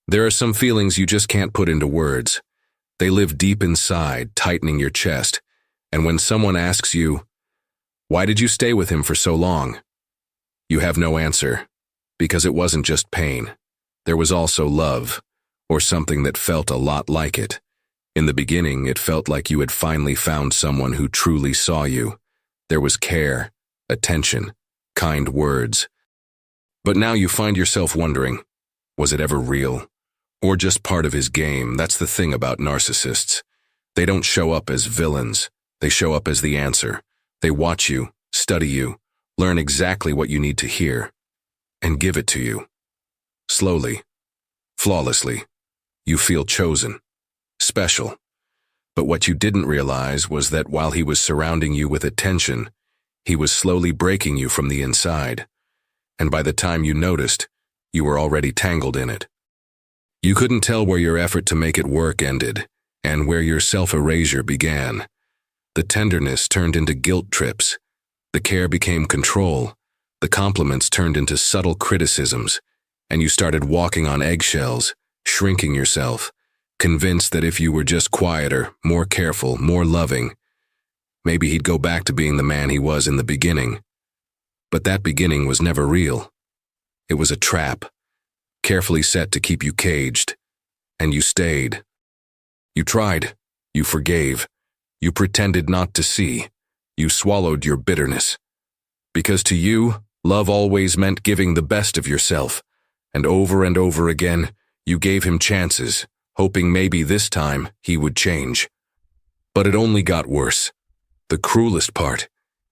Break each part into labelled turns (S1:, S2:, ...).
S1: There are some feelings you just can't put into words. They live deep inside, tightening your chest. And when someone asks you, "Why did you stay with him for so long?" you have no answer, because it wasn't just pain. There was also love, or something that felt a lot like it. In the beginning, it felt like you had finally found someone who truly saw you. There was care, attention, kind words. But now you find yourself wondering, was it ever real? Or just part of his game? That's the thing about narcissists. They don't show up as villains. They show up as the answer. They watch you, study you, learn exactly what you need to hear, and give it to you. Slowly, flawlessly, you feel chosen, special. But what you didn't realize was that while he was surrounding you with attention, he was slowly breaking you from the inside. And by the time you noticed, you were already tangled in it. You couldn't tell where your effort to make it work ended, and where your self-erasure began. The tenderness turned into guilt trips. The care became control. The compliments turned into subtle criticisms, and you started walking on eggshells, shrinking yourself, convinced that if you were just quieter, more careful, more loving, maybe he'd go back to being the man he was in the beginning. But that beginning was never real. It was a trap, carefully set to keep you caged, and you stayed. You tried, you forgave, you pretended not to see, you swallowed your bitterness. Because to you, love always meant giving the best of yourself, and over again, you gave him chances, hoping maybe this time he would change. But it only got worse. The cruelest part,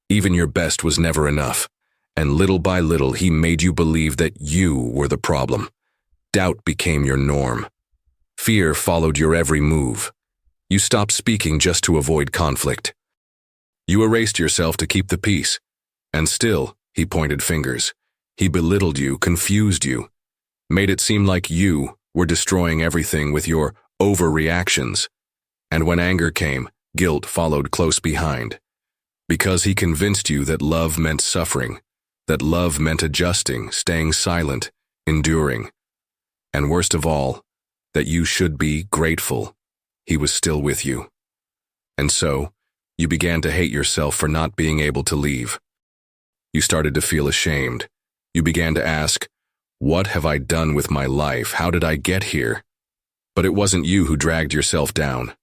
S1: even your best was never enough, and little by little he made you believe that you were the problem. Doubt became your norm. Fear followed your every move. You stopped speaking just to avoid conflict. You erased yourself to keep the peace. And still, he pointed fingers. He belittled you, confused you, made it seem like you were destroying everything with your overreactions. And when anger came, guilt followed close behind. Because he convinced you that love meant suffering, that love meant adjusting, staying silent, enduring. And worst of all, that you should be grateful he was still with you. And so, you began to hate yourself for not being able to leave. You started to feel ashamed. You began to ask, what have I done with my life? How did I get here? But it wasn't you who dragged yourself down.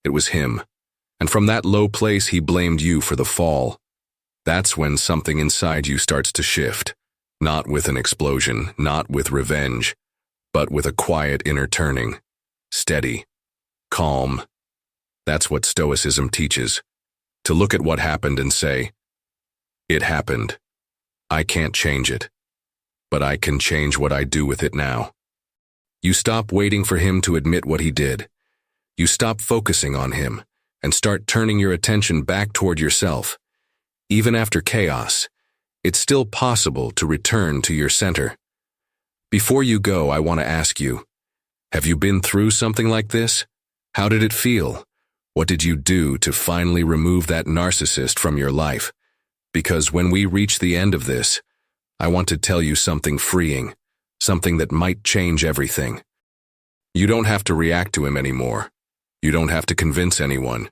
S1: It was him. And from that low place, he blamed you for the fall. That's when something inside you starts to shift. Not with an explosion, not with revenge, but with a quiet inner turning. Steady. Calm. That's what Stoicism teaches. To look at what happened and say, it happened. I can't change it. But I can change what I do with it now. You stop waiting for him to admit what he did. You stop focusing on him and start turning your attention back toward yourself. Even after chaos, it's still possible to return to your center. Before you go, I want to ask you, have you been through something like this? How did it feel? What did you do to finally remove that narcissist from your life? Because when we reach the end of this, I want to tell you something freeing, something that might change everything. You don't have to react to him anymore. You don't have to convince anyone.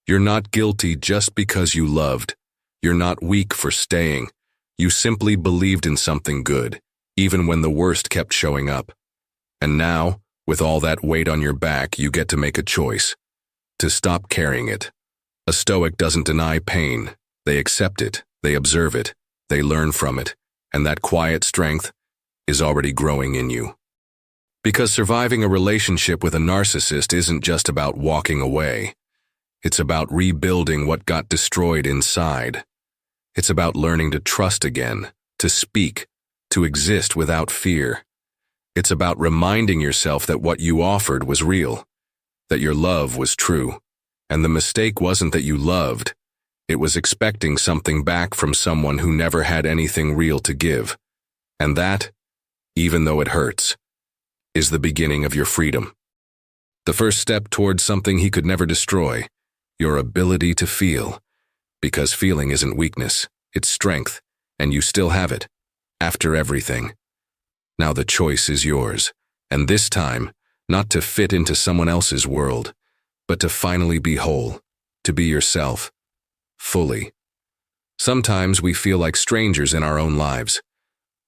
S1: You're not guilty just because you loved. You're not weak for staying. You simply believed in something good, even when the worst kept showing up. And now, with all that weight on your back, you get to make a choice. To stop carrying it. A Stoic doesn't deny pain. They accept it, they observe it, they learn from it, and that quiet strength is already growing in you. Because surviving a relationship with a narcissist isn't just about walking away. It's about rebuilding what got destroyed inside. It's about learning to trust again, to speak, to exist without fear. It's about reminding yourself that what you offered was real, that your love was true, and the mistake wasn't that you loved. It was expecting something back from someone who never had anything real to give. And that, even though it hurts, is the beginning of your freedom. The first step towards something he could never destroy, your ability to feel. Because feeling isn't weakness, it's strength, and you still have it, after everything. Now the choice is yours, And this time, not to fit into someone else's world, but to finally be whole, to be yourself, fully. Sometimes we feel like strangers in our own lives,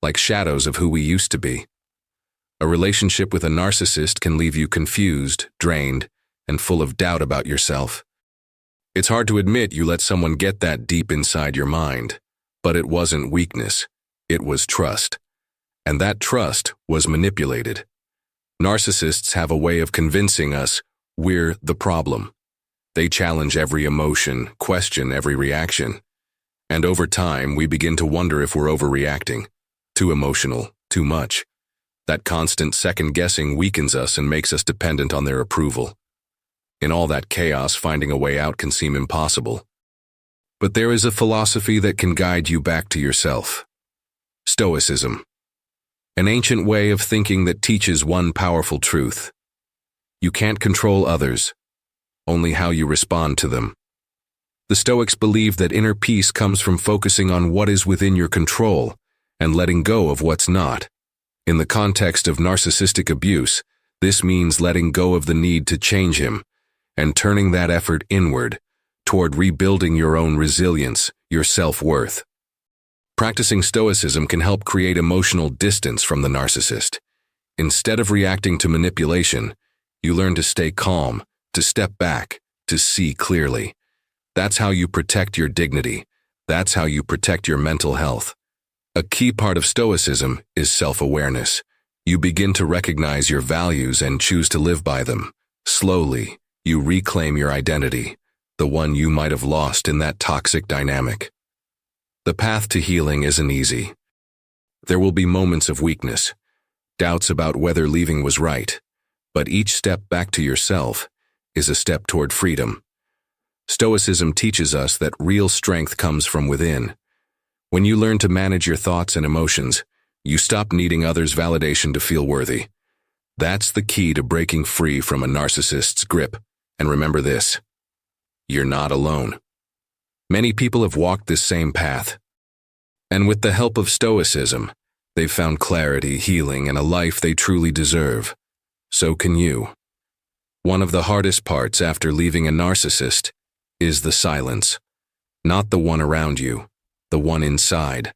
S1: like shadows of who we used to be. A relationship with a narcissist can leave you confused, drained, and full of doubt about yourself. It's hard to admit you let someone get that deep inside your mind, but it wasn't weakness, it was trust. And that trust was manipulated. Narcissists have a way of convincing us we're the problem. They challenge every emotion, question every reaction. And over time, we begin to wonder if we're overreacting, too emotional, too much. That constant second-guessing weakens us and makes us dependent on their approval. In all that chaos, finding a way out can seem impossible. But there is a philosophy that can guide you back to yourself. Stoicism. An ancient way of thinking that teaches one powerful truth. You can't control others, only how you respond to them. The Stoics believe that inner peace comes from focusing on what is within your control and letting go of what's not. In the context of narcissistic abuse, this means letting go of the need to change him and turning that effort inward, toward rebuilding your own resilience, your self-worth. Practicing Stoicism can help create emotional distance from the narcissist. Instead of reacting to manipulation, you learn to stay calm, to step back, to see clearly. That's how you protect your dignity. That's how you protect your mental health. A key part of Stoicism is self-awareness. You begin to recognize your values and choose to live by them. Slowly, you reclaim your identity, the one you might have lost in that toxic dynamic. The path to healing isn't easy. There will be moments of weakness, doubts about whether leaving was right, but each step back to yourself is a step toward freedom. Stoicism teaches us that real strength comes from within. When you learn to manage your thoughts and emotions, you stop needing others' validation to feel worthy. That's the key to breaking free from a narcissist's grip. And remember this: you're not alone. Many people have walked this same path. And with the help of Stoicism, they've found clarity, healing, and a life they truly deserve. So can you. One of the hardest parts after leaving a narcissist is the silence. Not the one around you, the one inside.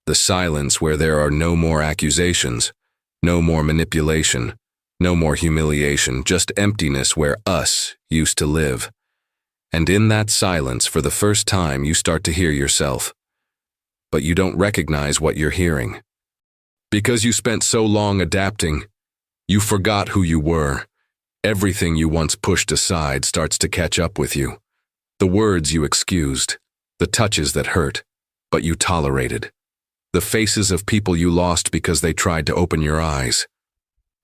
S1: The silence where there are no more accusations, no more manipulation, no more humiliation, just emptiness where us used to live. And in that silence, for the first time, you start to hear yourself. But you don't recognize what you're hearing. Because you spent so long adapting, you forgot who you were. Everything you once pushed aside starts to catch up with you. The words you excused, the touches that hurt, but you tolerated. The faces of people you lost because they tried to open your eyes.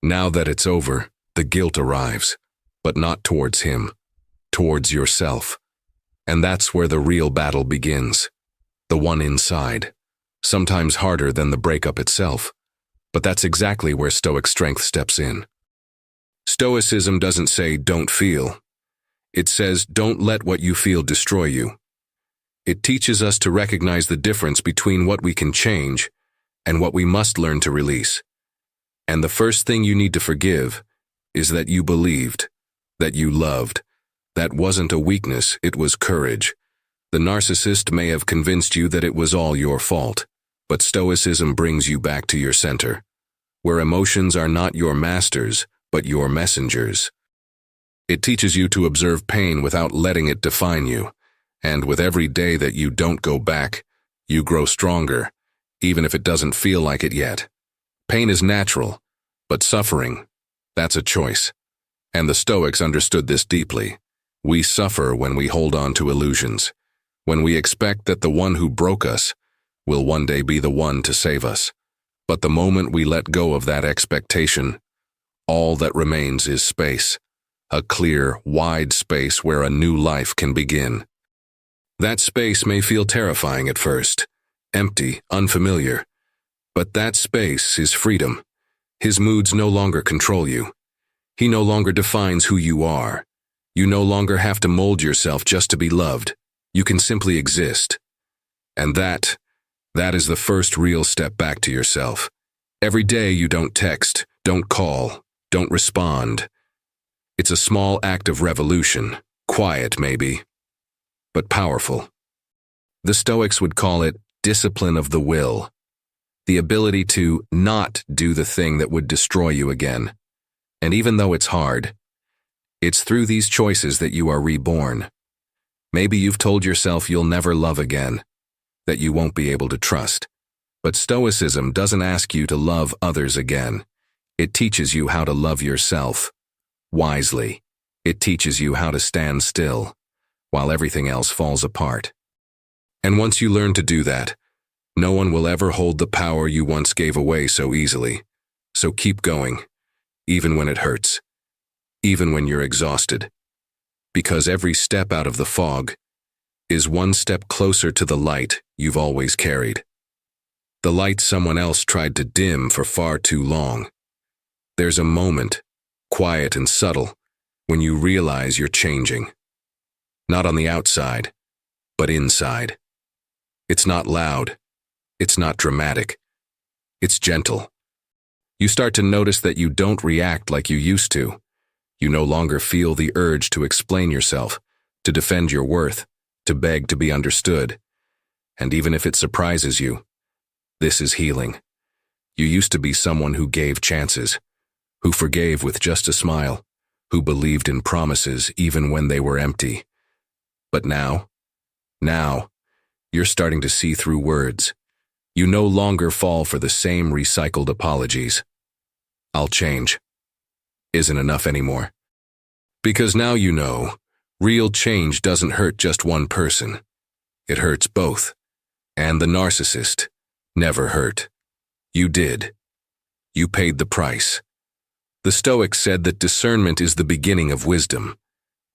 S1: Now that it's over, the guilt arrives, but not towards him, towards yourself. And that's where the real battle begins. The one inside. Sometimes harder than the breakup itself. But that's exactly where Stoic strength steps in. Stoicism doesn't say don't feel. It says don't let what you feel destroy you. It teaches us to recognize the difference between what we can change and what we must learn to release. And the first thing you need to forgive is that you believed, that you loved. That wasn't a weakness, it was courage. The narcissist may have convinced you that it was all your fault, but Stoicism brings you back to your center, where emotions are not your masters, but your messengers. It teaches you to observe pain without letting it define you, and with every day that you don't go back, you grow stronger, even if it doesn't feel like it yet. Pain is natural, but suffering, that's a choice. And the Stoics understood this deeply. We suffer when we hold on to illusions, when we expect that the one who broke us will one day be the one to save us. But the moment we let go of that expectation, all that remains is space, a clear, wide space where a new life can begin. That space may feel terrifying at first, empty, unfamiliar, but that space is freedom. His moods no longer control you. He no longer defines who you are. You no longer have to mold yourself just to be loved. You can simply exist. And that is the first real step back to yourself. Every day you don't text, Don't call. Don't respond. It's a small act of revolution, quiet maybe, but powerful. The Stoics would call it discipline of the will, the ability to not do the thing that would destroy you again. And even though it's hard, it's through these choices that you are reborn. Maybe you've told yourself you'll never love again, that you won't be able to trust. But Stoicism doesn't ask you to love others again. It teaches you how to love yourself. Wisely. It teaches you how to stand still, while everything else falls apart. And once you learn to do that, no one will ever hold the power you once gave away so easily. So keep going, even when it hurts, even when you're exhausted. Because every step out of the fog is one step closer to the light you've always carried. The light someone else tried to dim for far too long. There's a moment, quiet and subtle, when you realize you're changing. Not on the outside, but inside. It's not loud. It's not dramatic. It's gentle. You start to notice that you don't react like you used to. You no longer feel the urge to explain yourself, to defend your worth, to beg to be understood. And even if it surprises you, this is healing. You used to be someone who gave chances, who forgave with just a smile, who believed in promises even when they were empty. But now, you're starting to see through words. You no longer fall for the same recycled apologies. I'll change isn't enough anymore. Because now you know, real change doesn't hurt just one person. It hurts both. And the narcissist never hurt. You did. You paid the price. The Stoics said that discernment is the beginning of wisdom.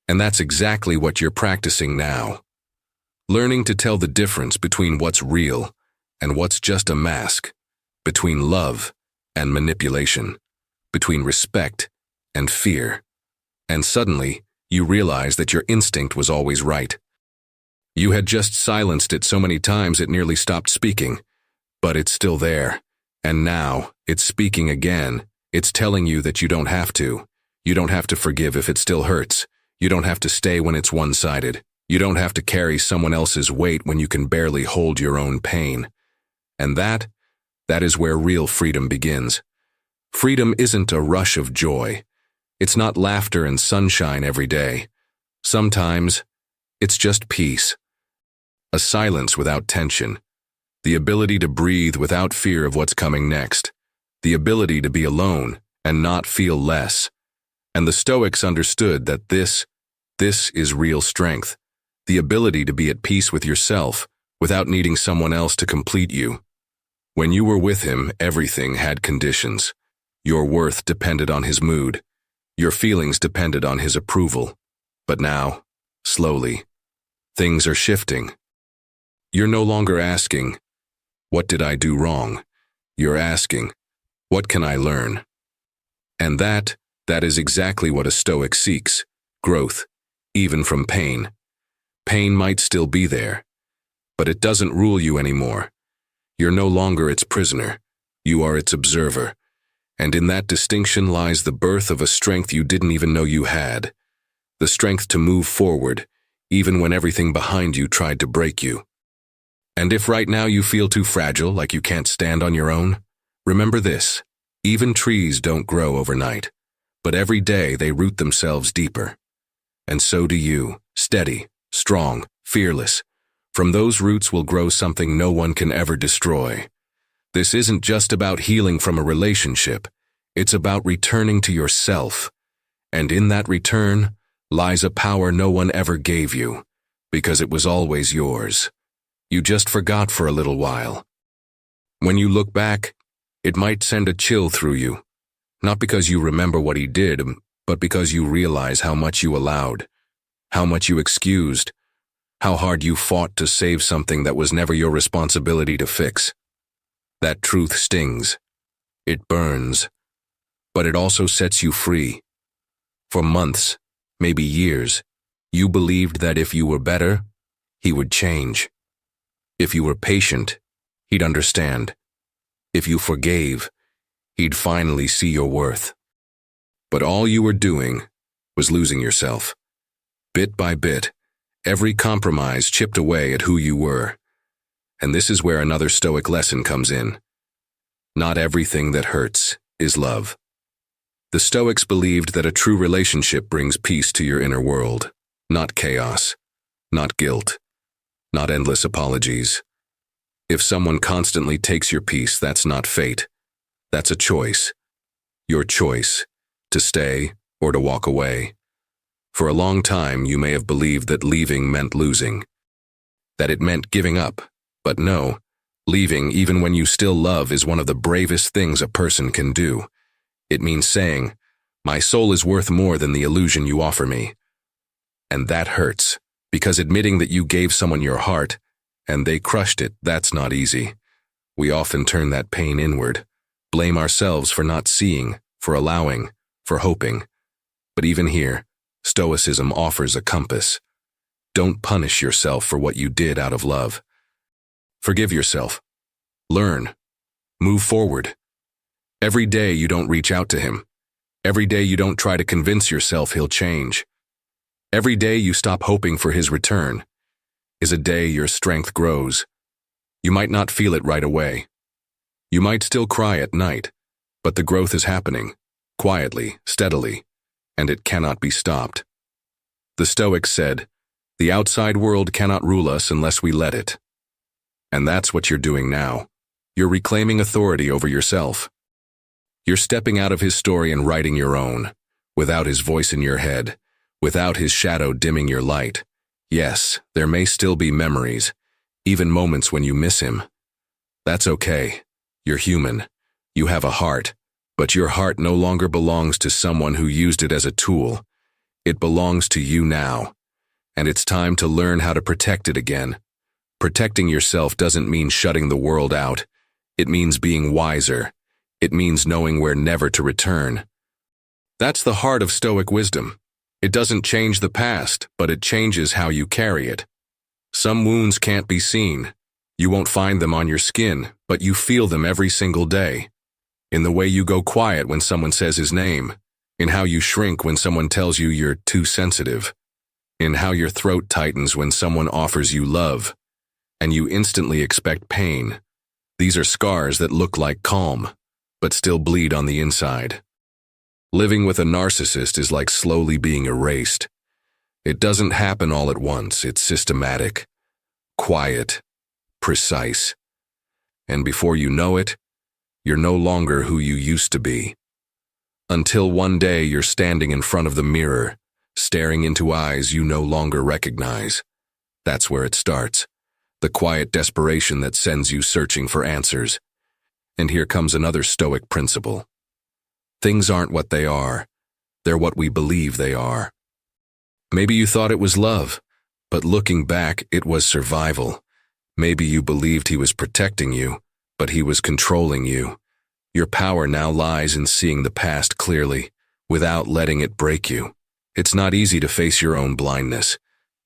S1: And that's exactly what you're practicing now. Learning to tell the difference between what's real and what's just a mask, between love and manipulation, between respect and fear. And suddenly, you realize that your instinct was always right. You had just silenced it so many times it nearly stopped speaking. But it's still there. And now, it's speaking again. It's telling you that you don't have to. You don't have to forgive if it still hurts. You don't have to stay when it's one-sided. You don't have to carry someone else's weight when you can barely hold your own pain. And that is where real freedom begins. Freedom isn't a rush of joy. It's not laughter and sunshine every day. Sometimes, it's just peace. A silence without tension. The ability to breathe without fear of what's coming next. The ability to be alone and not feel less. And the Stoics understood that this is real strength. The ability to be at peace with yourself without needing someone else to complete you. When you were with him, everything had conditions. Your worth depended on his mood. Your feelings depended on his approval. But now, slowly, things are shifting. You're no longer asking, "What did I do wrong?" You're asking, "What can I learn?" And that is exactly what a Stoic seeks, growth, even from pain. Pain might still be there, but it doesn't rule you anymore. You're no longer its prisoner. You are its observer. And in that distinction lies the birth of a strength you didn't even know you had. The strength to move forward, even when everything behind you tried to break you. And if right now you feel too fragile, like you can't stand on your own, remember this: even trees don't grow overnight, but every day they root themselves deeper. And so do you, steady, strong, fearless. From those roots will grow something no one can ever destroy. This isn't just about healing from a relationship. It's about returning to yourself. And in that return lies a power no one ever gave you, because it was always yours. You just forgot for a little while. When you look back, it might send a chill through you. Not because you remember what he did, but because you realize how much you allowed, how much you excused, how hard you fought to save something that was never your responsibility to fix. That truth stings. It burns. But it also sets you free. For months, maybe years, you believed that if you were better, he would change. If you were patient, he'd understand. If you forgave, he'd finally see your worth. But all you were doing was losing yourself. Bit by bit, every compromise chipped away at who you were. And this is where another Stoic lesson comes in. Not everything that hurts is love. The Stoics believed that a true relationship brings peace to your inner world, not chaos, not guilt, not endless apologies. If someone constantly takes your peace, that's not fate. That's a choice. Your choice, to stay or to walk away. For a long time, you may have believed that leaving meant losing, that it meant giving up. But no, leaving even when you still love is one of the bravest things a person can do. It means saying, "My soul is worth more than the illusion you offer me." And that hurts, because admitting that you gave someone your heart and they crushed it, that's not easy. We often turn that pain inward, blame ourselves for not seeing, for allowing, for hoping. But even here, Stoicism offers a compass. Don't punish yourself for what you did out of love. Forgive yourself. Learn. Move forward. Every day you don't reach out to him. Every day you don't try to convince yourself he'll change. Every day you stop hoping for his return is a day your strength grows. You might not feel it right away. You might still cry at night, but the growth is happening, quietly, steadily, and it cannot be stopped. The Stoics said, "The outside world cannot rule us unless we let it." And that's what you're doing now. You're reclaiming authority over yourself. You're stepping out of his story and writing your own, without his voice in your head, without his shadow dimming your light. Yes, there may still be memories, even moments when you miss him. That's okay. You're human. You have a heart, but your heart no longer belongs to someone who used it as a tool. It belongs to you now, and it's time to learn how to protect it again. Protecting yourself doesn't mean shutting the world out. It means being wiser. It means knowing where never to return. That's the heart of Stoic wisdom. It doesn't change the past, but it changes how you carry it. Some wounds can't be seen. You won't find them on your skin, but you feel them every single day. In the way you go quiet when someone says his name, in how you shrink when someone tells you you're too sensitive, in how your throat tightens when someone offers you love, and you instantly expect pain. These are scars that look like calm, but still bleed on the inside. Living with a narcissist is like slowly being erased. It doesn't happen all at once. It's systematic, quiet, precise. And before you know it, you're no longer who you used to be. Until one day you're standing in front of the mirror, staring into eyes you no longer recognize. That's where it starts. The quiet desperation that sends you searching for answers. And here comes another Stoic principle. Things aren't what they are. They're what we believe they are. Maybe you thought it was love, but looking back, it was survival. Maybe you believed he was protecting you, but he was controlling you. Your power now lies in seeing the past clearly, without letting it break you. It's not easy to face your own blindness,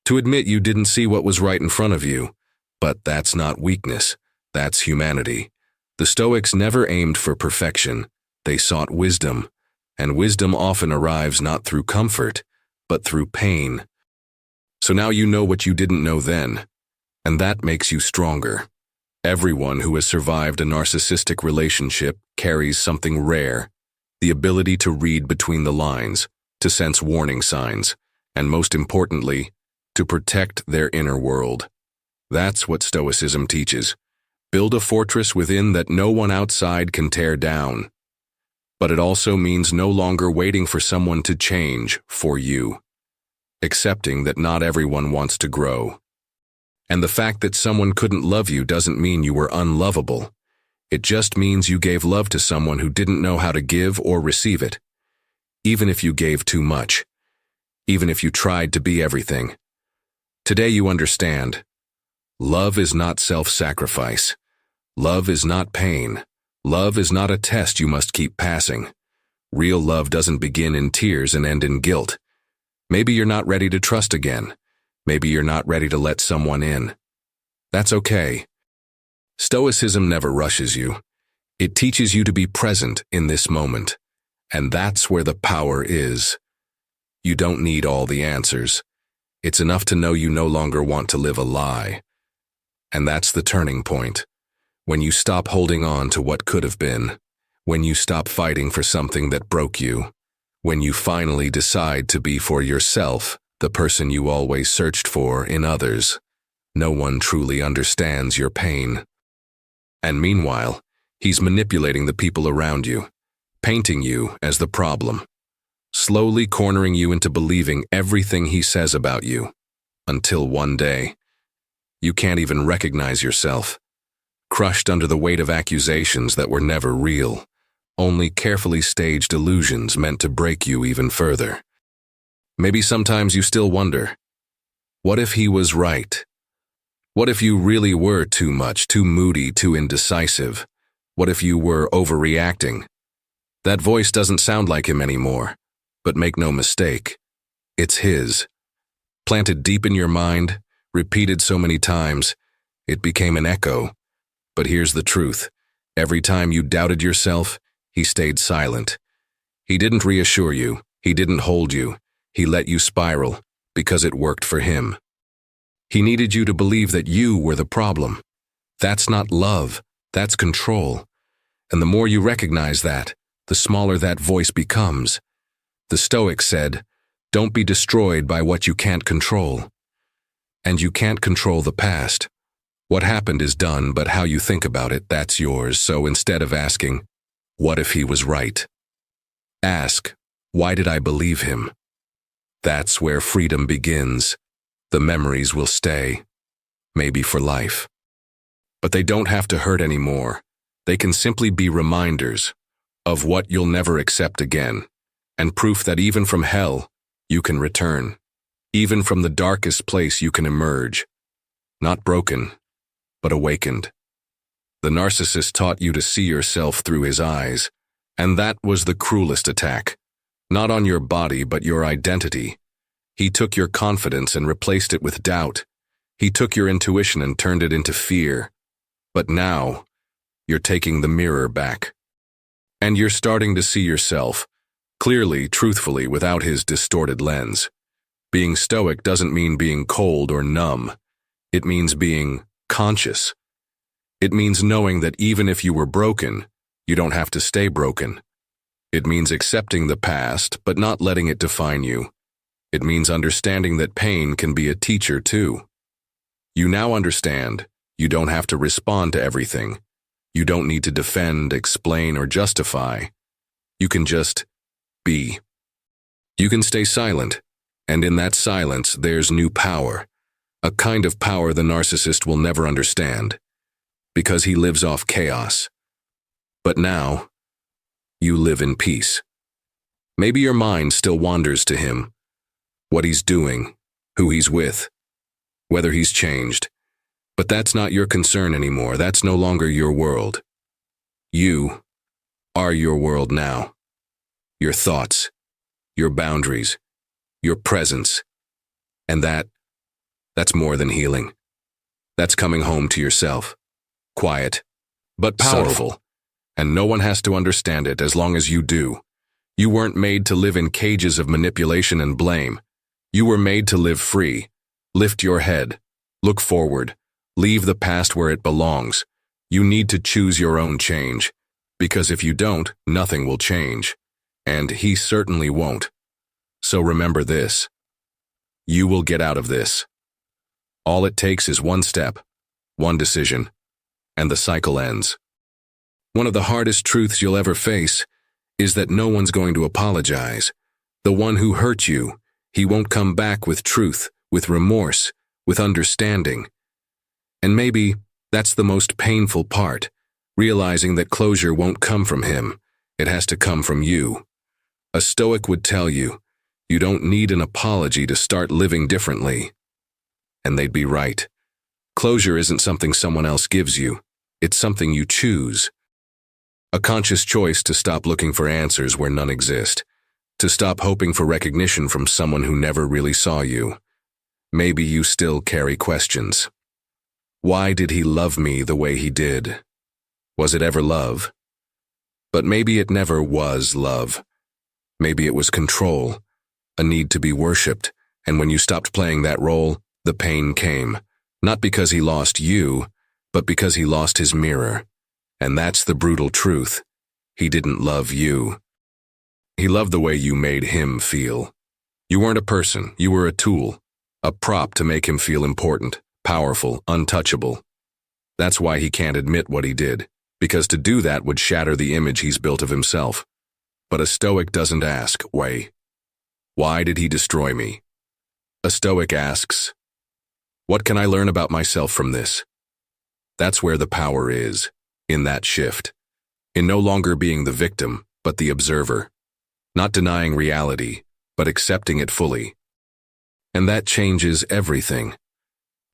S1: to admit you didn't see what was right in front of you. But that's not weakness, that's humanity. The Stoics never aimed for perfection. They sought wisdom, and wisdom often arrives not through comfort, but through pain. So now you know what you didn't know then, and that makes you stronger. Everyone who has survived a narcissistic relationship carries something rare, the ability to read between the lines, to sense warning signs, and most importantly, to protect their inner world. That's what Stoicism teaches. Build a fortress within that no one outside can tear down. But it also means no longer waiting for someone to change for you. Accepting that not everyone wants to grow. And the fact that someone couldn't love you doesn't mean you were unlovable. It just means you gave love to someone who didn't know how to give or receive it. Even if you gave too much. Even if you tried to be everything. Today you understand. Love is not self-sacrifice. Love is not pain. Love is not a test you must keep passing. Real love doesn't begin in tears and end in guilt. Maybe you're not ready to trust again. Maybe you're not ready to let someone in. That's okay. Stoicism never rushes you. It teaches you to be present in this moment, and that's where the power is. You don't need all the answers. It's enough to know you no longer want to live a lie. And that's the turning point. When you stop holding on to what could have been, when you stop fighting for something that broke you, when you finally decide to be for yourself the person you always searched for in others. No one truly understands your pain. And meanwhile, he's manipulating the people around you, painting you as the problem, slowly cornering you into believing everything he says about you, until one day, you can't even recognize yourself, crushed under the weight of accusations that were never real, only carefully staged illusions meant to break you even further. Maybe sometimes you still wonder, what if he was right? What if you really were too much, too moody, too indecisive? What if you were overreacting? That voice doesn't sound like him anymore, but make no mistake, it's his. Planted deep in your mind, repeated so many times, it became an echo. But here's the truth. Every time you doubted yourself, he stayed silent. He didn't reassure you. He didn't hold you. He let you spiral because it worked for him. He needed you to believe that you were the problem. That's not love. That's control. And the more you recognize that, the smaller that voice becomes. The Stoics said, don't be destroyed by what you can't control. And you can't control the past. What happened is done, but how you think about it, that's yours. So instead of asking, what if he was right? Ask, why did I believe him? That's where freedom begins. The memories will stay, maybe for life. But they don't have to hurt anymore. They can simply be reminders of what you'll never accept again, and proof that even from hell, you can return. Even from the darkest place you can emerge. Not broken, but awakened. The narcissist taught you to see yourself through his eyes, and that was the cruelest attack. Not on your body, but your identity. He took your confidence and replaced it with doubt. He took your intuition and turned it into fear. But now, you're taking the mirror back. And you're starting to see yourself, clearly, truthfully, without his distorted lens. Being stoic doesn't mean being cold or numb. It means being conscious. It means knowing that even if you were broken, you don't have to stay broken. It means accepting the past, but not letting it define you. It means understanding that pain can be a teacher too. You now understand you don't have to respond to everything. You don't need to defend, explain, or justify. You can just be. You can stay silent, and in that silence there's new power, a kind of power the narcissist will never understand, because he lives off chaos. But now, you live in peace. Maybe your mind still wanders to him, what he's doing, who he's with, whether he's changed. But that's not your concern anymore. That's no longer your world. You are your world now. Your thoughts, your boundaries, your presence. And that's more than healing. That's coming home to yourself. Quiet, but powerful. And no one has to understand it as long as you do. You weren't made to live in cages of manipulation and blame. You were made to live free. Lift your head. Look forward. Leave the past where it belongs. You need to choose your own change. Because if you don't, nothing will change. And he certainly won't. So remember this. You will get out of this. All it takes is one step, one decision, and the cycle ends. One of the hardest truths you'll ever face is that no one's going to apologize. The one who hurt you, he won't come back with truth, with remorse, with understanding. And maybe that's the most painful part, realizing that closure won't come from him. It has to come from you. A Stoic would tell you, you don't need an apology to start living differently. And they'd be right. Closure isn't something someone else gives you. It's something you choose. A conscious choice to stop looking for answers where none exist. To stop hoping for recognition from someone who never really saw you. Maybe you still carry questions. Why did he love me the way he did? Was it ever love? But maybe it never was love. Maybe it was control, a need to be worshipped, and when you stopped playing that role, the pain came. Not because he lost you, but because he lost his mirror. And that's the brutal truth. He didn't love you. He loved the way you made him feel. You weren't a person, you were a tool, a prop to make him feel important, powerful, untouchable. That's why he can't admit what he did, because to do that would shatter the image he's built of himself. But a Stoic doesn't ask, why did he destroy me? A Stoic asks, what can I learn about myself from this? That's where the power is, in that shift. In no longer being the victim, but the observer. Not denying reality, but accepting it fully. And that changes everything.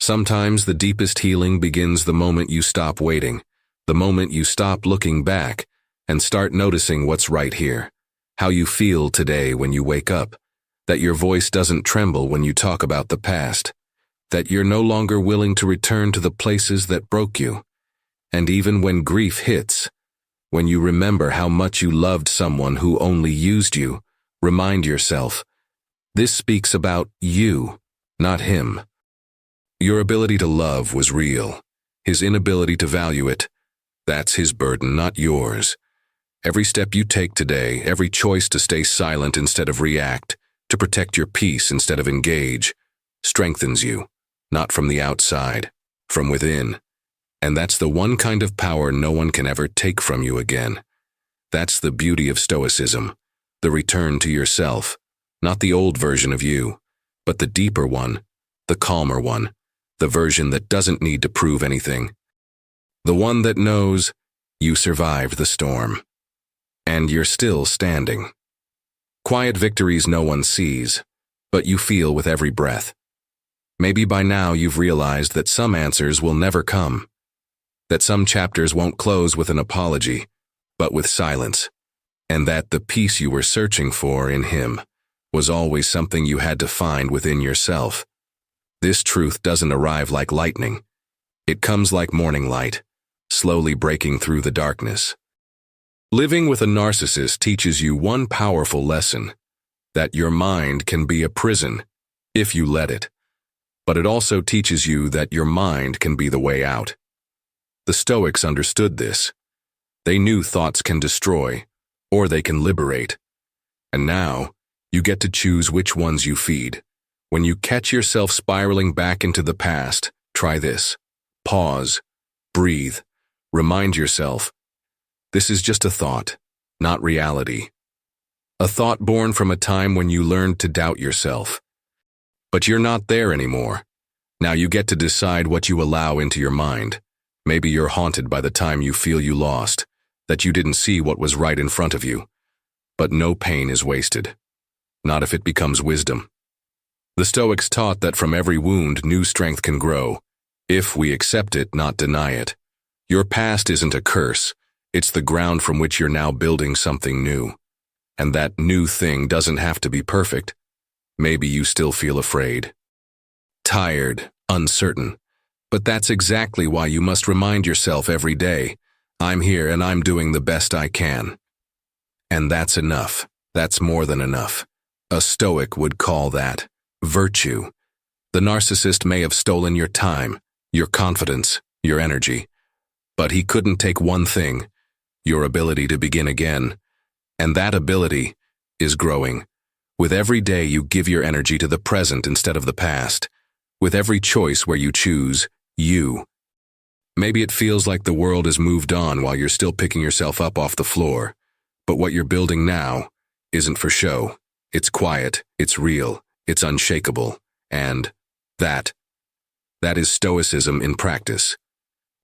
S1: Sometimes the deepest healing begins the moment you stop waiting, the moment you stop looking back, and start noticing what's right here. How you feel today when you wake up. That your voice doesn't tremble when you talk about the past. That you're no longer willing to return to the places that broke you. And even when grief hits, when you remember how much you loved someone who only used you, remind yourself, this speaks about you, not him. Your ability to love was real. His inability to value it, that's his burden, not yours. Every step you take today, every choice to stay silent instead of react, to protect your peace instead of engage, strengthens you, not from the outside, from within. And that's the one kind of power no one can ever take from you again. That's the beauty of Stoicism, the return to yourself, not the old version of you, but the deeper one, the calmer one, the version that doesn't need to prove anything. The one that knows you survived the storm. And you're still standing. Quiet victories no one sees, but you feel with every breath. Maybe by now you've realized that some answers will never come, that some chapters won't close with an apology, but with silence, and that the peace you were searching for in him was always something you had to find within yourself. This truth doesn't arrive like lightning. It comes like morning light, slowly breaking through the darkness. Living with a narcissist teaches you one powerful lesson, that your mind can be a prison, if you let it. But it also teaches you that your mind can be the way out. The Stoics understood this. They knew thoughts can destroy, or they can liberate. And now, you get to choose which ones you feed. When you catch yourself spiraling back into the past, try this. Pause, breathe, remind yourself, this is just a thought, not reality. A thought born from a time when you learned to doubt yourself. But you're not there anymore. Now you get to decide what you allow into your mind. Maybe you're haunted by the time you feel you lost, that you didn't see what was right in front of you. But no pain is wasted. Not if it becomes wisdom. The Stoics taught that from every wound, new strength can grow, if we accept it, not deny it. Your past isn't a curse. It's the ground from which you're now building something new. And that new thing doesn't have to be perfect. Maybe you still feel afraid, tired, uncertain. But that's exactly why you must remind yourself every day, I'm here and I'm doing the best I can. And that's enough. That's more than enough. A Stoic would call that virtue. The narcissist may have stolen your time, your confidence, your energy. But he couldn't take one thing, your ability to begin again. And that ability is growing. With every day you give your energy to the present instead of the past. With every choice where you choose you. Maybe it feels like the world has moved on while you're still picking yourself up off the floor. But what you're building now isn't for show. It's quiet, it's real, it's unshakable. And that is Stoicism in practice.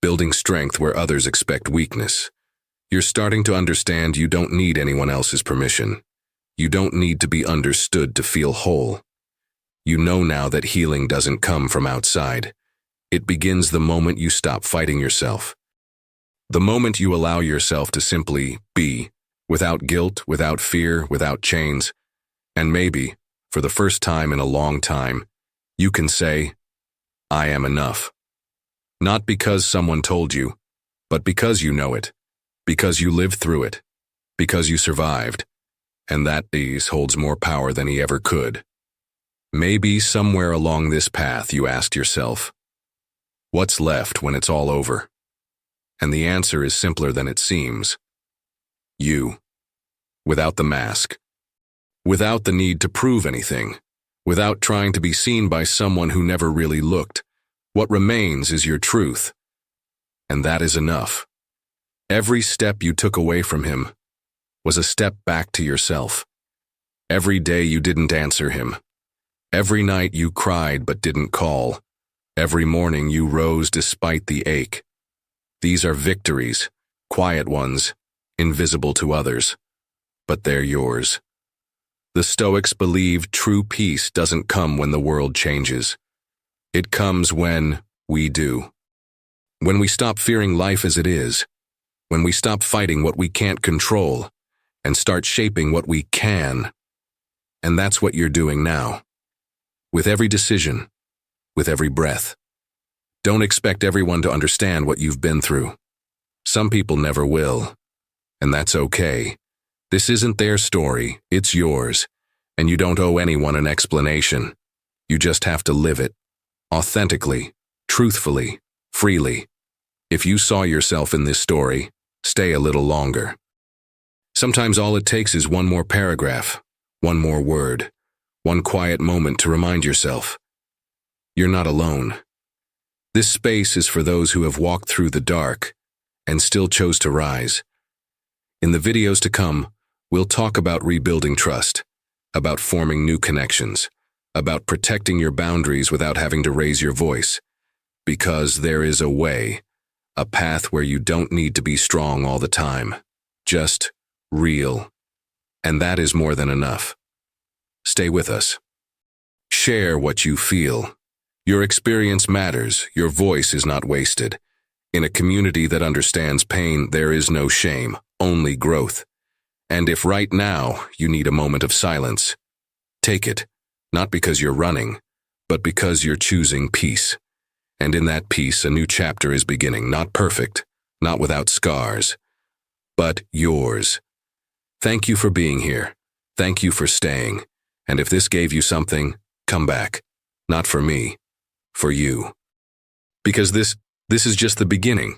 S1: Building strength where others expect weakness. You're starting to understand you don't need anyone else's permission. You don't need to be understood to feel whole. You know now that healing doesn't come from outside. It begins the moment you stop fighting yourself. The moment you allow yourself to simply be, without guilt, without fear, without chains. And maybe, for the first time in a long time, you can say, I am enough. Not because someone told you, but because you know it. Because you lived through it, because you survived, and that piece holds more power than he ever could. Maybe somewhere along this path you asked yourself, what's left when it's all over? And the answer is simpler than it seems. You. Without the mask. Without the need to prove anything. Without trying to be seen by someone who never really looked. What remains is your truth. And that is enough. Every step you took away from him was a step back to yourself. Every day you didn't answer him. Every night you cried but didn't call. Every morning you rose despite the ache. These are victories, quiet ones, invisible to others, but they're yours. The Stoics believed true peace doesn't come when the world changes. It comes when we do. When we stop fearing life as it is, when we stop fighting what we can't control, and start shaping what we can. And that's what you're doing now. With every decision, with every breath. Don't expect everyone to understand what you've been through. Some people never will, and that's okay. This isn't their story, it's yours, and you don't owe anyone an explanation. You just have to live it, authentically, truthfully, freely. If you saw yourself in this story, stay a little longer. Sometimes all it takes is one more paragraph, one more word, one quiet moment to remind yourself. You're not alone. This space is for those who have walked through the dark and still chose to rise. In the videos to come, we'll talk about rebuilding trust, about forming new connections, about protecting your boundaries without having to raise your voice. Because there is a way, a path where you don't need to be strong all the time, just real. And that is more than enough. Stay with us. Share what you feel. Your experience matters, your voice is not wasted. In a community that understands pain, there is no shame, only growth. And if right now you need a moment of silence, take it, not because you're running, but because you're choosing peace. And in that peace, a new chapter is beginning, not perfect, not without scars, but yours. Thank you for being here. Thank you for staying. And if this gave you something, come back. Not for me, for you. Because this is just the beginning.